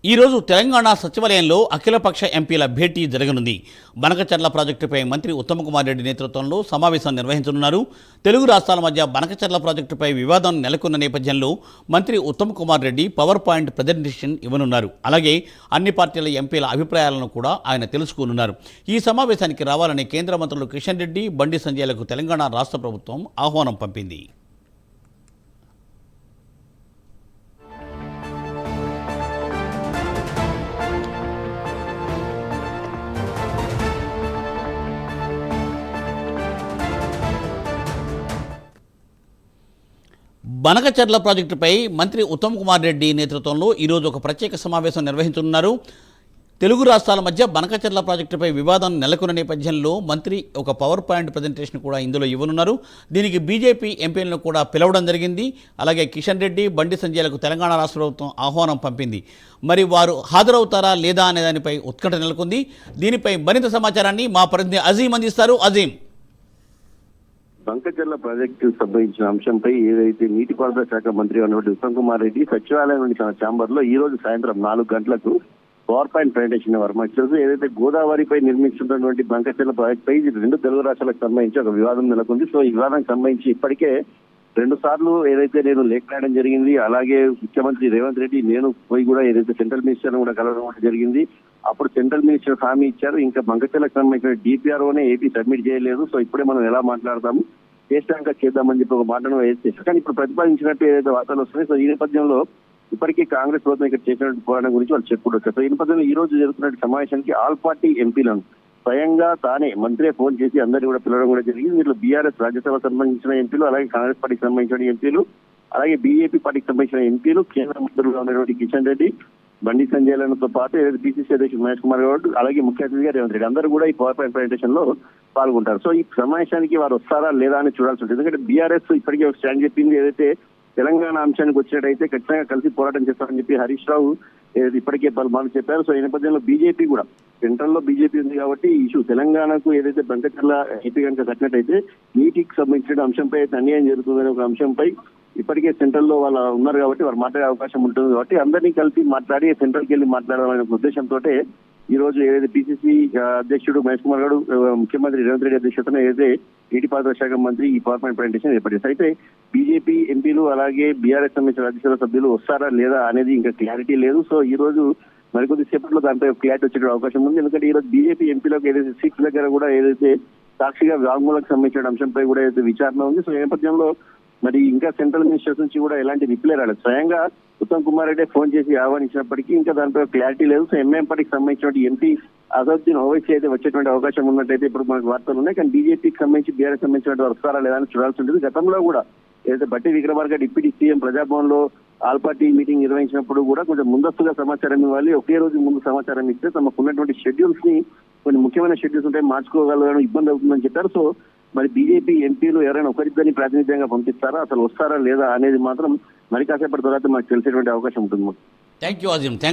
ఈ రోజు తెలంగాణ సచివాలయంలో అఖిలపక్ష ఎంపీల భేటీ జరగనుంది. బనకచర్ల ప్రాజెక్టుపై మంత్రి ఉత్తమ్ కుమార్ రెడ్డి నేతృత్వంలో సమావేశం నిర్వహించనున్నారు. తెలుగు రాష్ట్రాల మధ్య బనకచర్ల ప్రాజెక్టుపై వివాదం నెలకొన్న నేపథ్యంలో మంత్రి Uttam Kumar Reddy PowerPoint presentation ఇవ్వనున్నారు. అలాగే అన్ని పార్టీల ఎంపీల అభిప్రాయాలను కూడా ఆయన తెలుసుకోనున్నారు. ఈ సమావేశానికి రావాలని కేంద్ర మంత్రులు కిషన్ రెడ్డి, బండి సంజయ్లకు తెలంగాణ రాష్ట్ర ప్రభుత్వం ఆహ్వానం పంపింది. బనకచర్ల ప్రాజెక్టుపై మంత్రి ఉత్తమ్ కుమార్ రెడ్డి నేతృత్వంలో ఈరోజు ఒక ప్రత్యేక సమావేశం నిర్వహించనున్నారు. తెలుగు రాష్ట్రాల మధ్య బనకచర్ల ప్రాజెక్టుపై వివాదం నెలకొన్న నేపథ్యంలో మంత్రి ఒక పవర్ పాయింట్ ప్రజెంటేషన్ కూడా ఇందులో ఇవ్వనున్నారు. దీనికి బీజేపీ ఎంపీలను కూడా పిలవడం జరిగింది. అలాగే కిషన్ రెడ్డి, బండి సంజయ్లకు తెలంగాణ రాష్ట్ర ప్రభుత్వం ఆహ్వానం పంపింది. మరి వారు హాజరవుతారా లేదా అనే దానిపై ఉత్కంఠ నెలకొంది. దీనిపై మరింత సమాచారాన్ని మా ప్రతినిధి అజీం అందిస్తారు. అజీం, బనకచర్ల ప్రాజెక్టు సంబంధించిన అంశంపై ఏదైతే నీటిపారుదల శాఖ మంత్రి అన్నటువంటి ఉత్తమ్ కుమార్ రెడ్డి సచివాలయం నుండి తన ఛాంబర్ లో ఈ రోజు సాయంత్రం 4 గంటలకు పవర్ పాయింట్ ప్రజెంటేషన్ వర్మర్చారు. ఏదైతే గోదావరిపై నిర్మిస్తున్నటువంటి బనకచర్ల ప్రాజెక్ట్ పై 2 తెలుగు రాష్ట్రాలకు సంబంధించి ఒక వివాదం నెలకొంది. సో ఈ వివాదానికి సంబంధించి ఇప్పటికే 2 సార్లు ఏదైతే నేను లేఖ రాయడం జరిగింది. అలాగే ముఖ్యమంత్రి రేవంత్ రెడ్డి నేను పోయి కూడా ఏదైతే సెంట్రల్ మినిస్టర్ కూడా కలవడం జరిగింది. అప్పుడు సెంట్రల్ మినిస్టర్ హామీ ఇచ్చారు, ఇంకా బనకచర్లకు సంబంధించిన డిపిఆర్ఓనే ఏపీ సబ్మిట్ చేయలేదు. సో ఇప్పుడే మనం ఎలా మాట్లాడతాము, చేసినాక చేద్దామని చెప్పి ఒక మాటను వేసేసారు. కానీ ఇప్పుడు ప్రతిపాదించినట్టు ఏదైతే వార్తలు వస్తున్నాయి. సో ఈ నేపథ్యంలో ఇప్పటికీ కాంగ్రెస్ ప్రభుత్వం ఇక్కడ చేసినటువంటి పోరాటం గురించి వాళ్ళు చెప్పుకోవచ్చు. సో ఈ నేపథ్యంలో ఈ రోజు జరుగుతున్న సమావేశానికి ఆల్ పార్టీ ఎంపీలను స్వయంగా తానే మంత్రి ఫోన్ చేసి అందరినీ కూడా పిలవడం కూడా జరిగింది. వీళ్ళు బీఆర్ఎస్ రాజ్యసభకు సంబంధించిన ఎంపీలు, అలాగే కాంగ్రెస్ పార్టీకి సంబంధించిన ఎంపీలు, అలాగే బీజేపీ పార్టీకి సంబంధించిన ఎంపీలు, కేంద్ర మంత్రులుగా ఉన్నటువంటి కిషన్ రెడ్డి, బండి సంజయ్లతో పాటు ఏదైతే పిసిసి అధ్యక్షుడు మహేష్ కుమార్ గౌడ్, అలాగే ముఖ్య అతిథిగా రేవంత్ రెడ్డి అందరూ కూడా ఈ పవర్ పాయింట్ ప్రజెంటేషన్ లో పాల్గొంటారు. సో ఈ సమావేశానికి వారు వస్తారా లేదా అని చూడాల్సి ఉంటుంది. ఎందుకంటే బీఆర్ఎస్ ఇప్పటికే ఒక స్టాండ్ చెప్పింది, ఏదైతే తెలంగాణ అంశానికి వచ్చినట్టయితే ఖచ్చితంగా కలిసి పోరాటం చేస్తారని చెప్పి హరీష్ రావు ఇప్పటికే పలుమార్లు చెప్పారు. సో ఈ నేపథ్యంలో బీజేపీ కూడా సెంట్రల్ లో బీజేపీ ఉంది కాబట్టి ఈ ఇష్యూ తెలంగాణకు ఏదైతే బనకచర్ల ఏపీ కనుక కట్టినట్టయితే నీటికి సంబంధించిన అంశంపై అయితే అన్యాయం జరుగుతుందనే ఒక అంశంపై ఇప్పటికే సెంట్రల్ లో వాళ్ళు ఉన్నారు కాబట్టి వారు మాట్లాడే అవకాశం ఉంటుంది. కాబట్టి అందరినీ కలిసి మాట్లాడి సెంట్రల్కి వెళ్ళి మాట్లాడాలనే ఉద్దేశంతో ఈ రోజు ఏదైతే పిసిసి అధ్యక్షుడు మహేష్ కుమార్ గౌడ్, ముఖ్యమంత్రి రేవంత్ రెడ్డి అధ్యక్షతన ఏదైతే నీటిపారుదల శాఖ మంత్రి ఈ పవర్ పాయింట్ ప్రజెంటేషన్ ఏర్పడింది. అయితే బీజేపీ ఎంపీలు అలాగే బీఆర్ఎస్ సంబంధించిన రాజ్యసభ సభ్యులు వస్తారా లేదా అనేది ఇంకా క్లారిటీ లేదు. సో ఈ రోజు మరికొద్ది సేపట్లో దానిపై క్లారిటీ వచ్చే అవకాశం ఉంది. ఎందుకంటే ఈ రోజు బీజేపీ ఎంపీలకు ఏదైతే సీట్ల దగ్గర కూడా ఏదైతే సాక్షిగా వాంగ్మూలకు సంబంధించిన అంశంపై కూడా ఏదైతే విచారణ ఉంది. సో ఈ నేపథ్యంలో మరి ఇంకా సెంట్రల్ మినిస్టర్స్ నుంచి కూడా ఎలాంటి రిప్లై రాలేదు. స్వయంగా ఉత్తమ్ కుమార్ రెడ్డి ఫోన్ చేసి ఆహ్వానించినప్పటికీ ఇంకా దానిపై క్లారిటీ లేదు. సో ఎంఐఎం పార్టీకి సంబంధించిన ఎంపీ అసదుద్దీన్ ఓవైసీ అయితే వచ్చేటువంటి అవకాశం ఉన్నట్టయితే ఇప్పుడు మనకు వార్తలు ఉన్నాయి. కానీ బీజేపీకి సంబంధించి బీఆర్ఎస్ సంబంధించిన వస్తారా లేదా అని చూడాల్సి ఉంటుంది. గతంలో కూడా ఏదైతే బట్టి విక్రమార్క డిప్యూటీ సీఎం ప్రజాభవన్ లో ఆల్ పార్టీ మీటింగ్ నిర్వహించినప్పుడు కూడా కొంచెం ముందస్తుగా సమాచారం ఇవ్వాలి, ఒకే రోజు ముందు సమాచారం ఇస్తే తమకు ఉన్నటువంటి షెడ్యూల్స్ ని కొన్ని ముఖ్యమైన షెడ్యూల్స్ ఉంటాయి మార్చుకోగలగడం ఇబ్బంది అవుతుందని చెప్పారు. సో మరి బీజేపీ ఎంపీలు ఎవరైనా ఒకరిద్దరిని ప్రాతినిధ్యంగా పంపిస్తారా, అసలు వస్తారా లేదా అనేది మాత్రం మరి కాసేపటి తర్వాత మనకు తెలిసేటువంటి అవకాశం ఉంటుంది. Thank you Azeem.